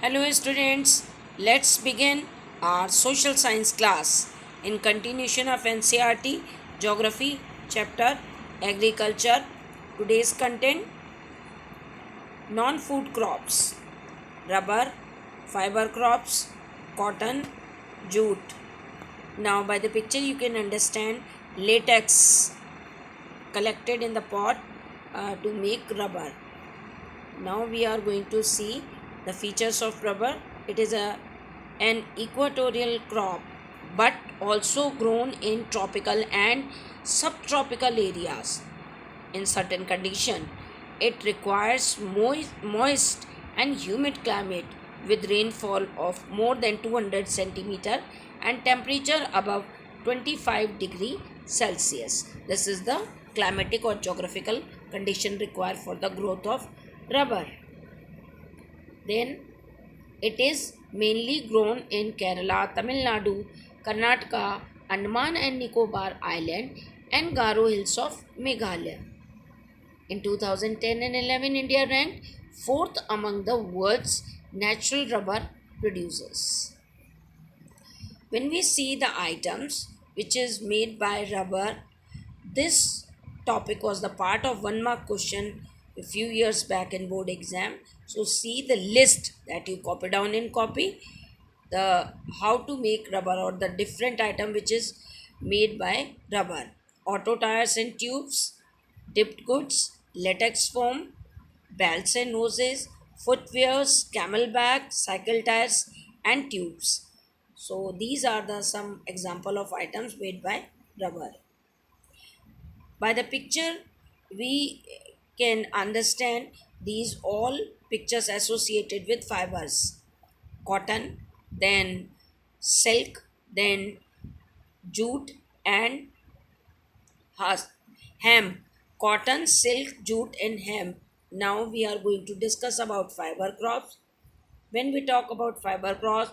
Hello students, let's begin our social science class in continuation of NCERT Geography chapter Agriculture. Today's content: non-food crops, rubber, fiber crops, cotton, jute. Now by the picture you can understand latex collected in the pot to make rubber. Now we are going to see the features of rubber. It is an equatorial crop but also grown in tropical and subtropical areas in certain condition. It requires moist and humid climate with rainfall of more than 200 centimeter and temperature above 25 degree Celsius. This is the climatic or geographical condition required for the growth of rubber. Then it is mainly grown in Kerala, Tamil Nadu, Karnataka, Andaman and Nicobar Island and Garo Hills of Meghalaya. In 2010 and 11, India ranked fourth among the world's natural rubber producers. When we see the items which is made by rubber, this topic was the part of 1 mark question a few years back in board exam. So see the list that you copy down in copy, the how to make rubber or the different item which is made by rubber: auto tires and tubes, dipped goods, latex foam, belts and noses, footwears, camelback, cycle tires, and tubes. So these are the some example of items made by rubber. By the picture, we can understand these all pictures associated with fibers: cotton, then silk, then jute, and hemp. Cotton, silk, jute, and hemp. Now we are going to discuss about fiber crops. When we talk about fiber crops,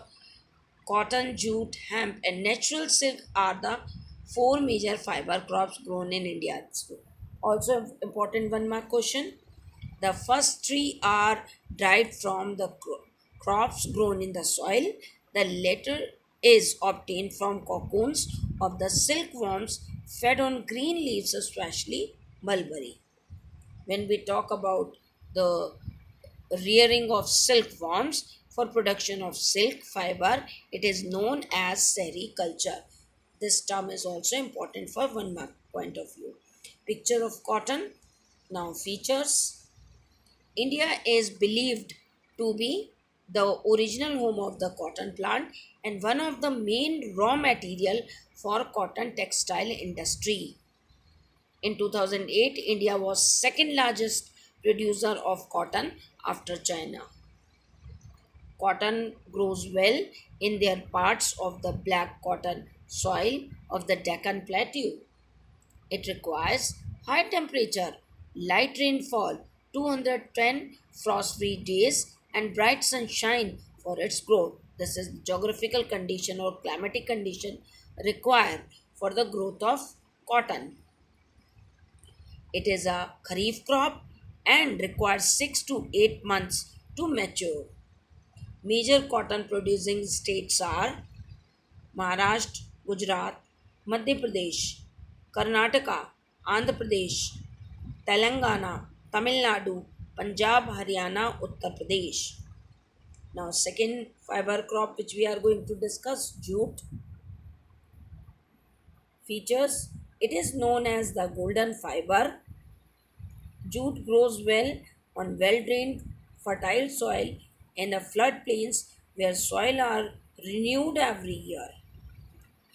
cotton, jute, hemp, and natural silk are the four major fiber crops grown in India. Also, important 1 mark question. The first three are derived from the crops grown in the soil. The latter is obtained from cocoons of the silkworms fed on green leaves, especially mulberry. When we talk about the rearing of silkworms for production of silk fiber, it is known as sericulture. This term is also important for 1 mark point of view. Picture of cotton. Now features. India is believed to be the original home of the cotton plant and one of the main raw material for cotton textile industry. In 2008, India was second largest producer of cotton after China. Cotton grows well in their parts of the black cotton soil of the Deccan Plateau. It requires high temperature, light rainfall, 210 frost-free days, and bright sunshine for its growth. This is geographical condition or climatic condition required for the growth of cotton. It is a kharif crop and requires 6 to 8 months to mature. Major cotton producing states are Maharashtra, Gujarat, Madhya Pradesh, Karnataka, Andhra Pradesh, Telangana, Tamil Nadu, Punjab, Haryana, Uttar Pradesh. Now, second fiber crop which we are going to discuss, jute. Features: it is known as the golden fiber. Jute grows well on well drained, fertile soil in the floodplains where soil are renewed every year.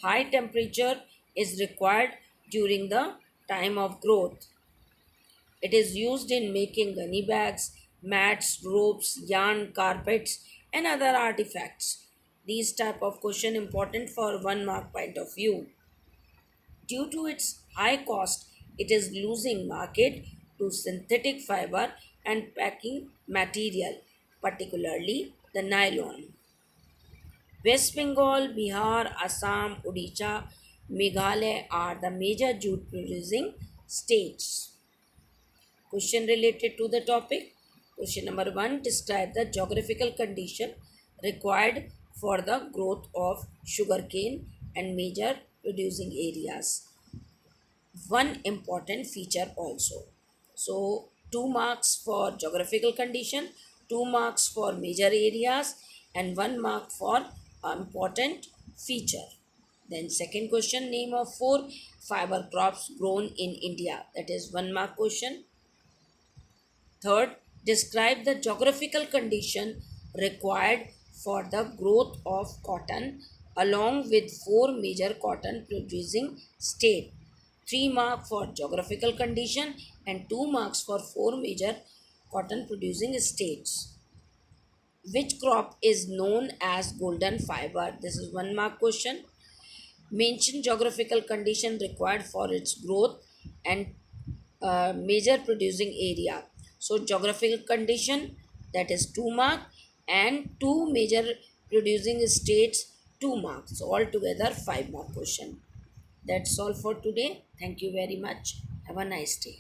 High temperature is required during the time of growth. It is used in making gunny bags, mats, ropes, yarn, carpets, and other artifacts. These type of question important for 1 mark point of view. Due to its high cost, it is losing market to synthetic fiber and packing material, particularly the nylon. West Bengal, Bihar, Assam, Odisha, Meghalaya are the major jute producing states. Question related to the topic. Question number 1, describe the geographical condition required for the growth of sugarcane and major producing areas. One important feature also. So 2 marks for geographical condition, 2 marks for major areas, and 1 mark for important feature. Then second question, name of 4 fiber crops grown in India. That is 1 mark question. Third, describe the geographical condition required for the growth of cotton along with 4 major cotton producing states. 3 marks for geographical condition and 2 marks for 4 major cotton producing states. Which crop is known as golden fiber? This is 1 mark question. Mention geographical condition required for its growth and major producing area. So geographical condition, that is 2 mark, and 2 major producing states 2 marks. So altogether 5 mark question. That's all for today. Thank you very much. Have a nice day.